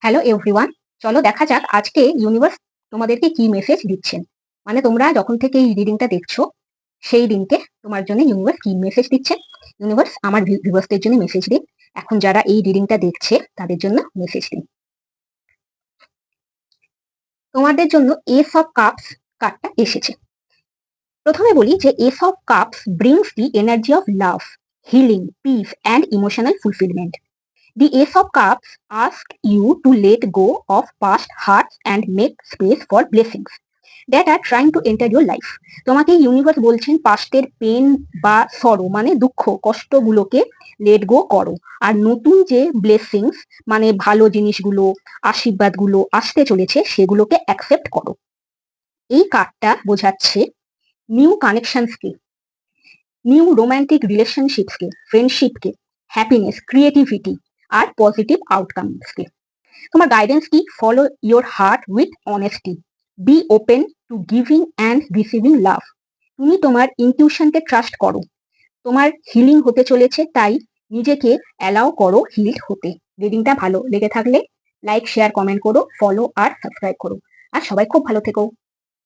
Hello everyone, চলো দেখা যাক আজকে ইউনিভার্স তোমাদেরকে কি মেসেজ দিচ্ছেন। মানে তোমরা যখন থেকে এই রিডিংটা দেখছো সেই দিনকে তোমার জন্য ইউনিভার্স কি মেসেজ দিচ্ছে। ইউনিভার্স আমার ভিউয়ার্সদের জন্য মেসেজ দিন। এখন যারা এই রিডিংটা দেখছে তাদের জন্য মেসেজ দিন। তোমাদের জন্য এস অফ কাপস কার্ডটা এসেছে। প্রথমে বলি যে S of cups brings the energy of love, healing, piece and emotional fulfilment. The Ace of Cups asks you to let go of past hurts and make space for blessings that are trying to enter your life. তোমাকে universe বলছেন পাস্টের pen বা সরো মানে দুঃখ কষ্টগুলোকে let go করো, আর নতুন যে blessings মানে ভালো জিনিসগুলো আশীর্বাদগুলো আসতে চলেছে সেগুলোকে অ্যাকসেপ্ট করো। এই কার্ডটা বোঝাচ্ছে নিউ কানেকশনসকে, নিউ রোমান্টিক রিলেশনশিপসকে, ফ্রেন্ডশিপকে, হ্যাপিনেস, ক্রিয়েটিভিটি আর পজিটিভ আউটকামসকে। তোমার গাইডেন্স কি? Follow your heart with honesty, be open to giving and receiving love. তুমি তোমার ইনটিউশনকে ট্রাস্ট করো, তোমার হিলিং হতে চলেছে, তাই নিজেকে অ্যালাউ করো হিলড হতে। রিডিংটা ভালো লেগে থাকলে লাইক শেয়ার কমেন্ট করো, ফলো আর সাবস্ক্রাইব করো। আর সবাই খুব ভালো থেকো।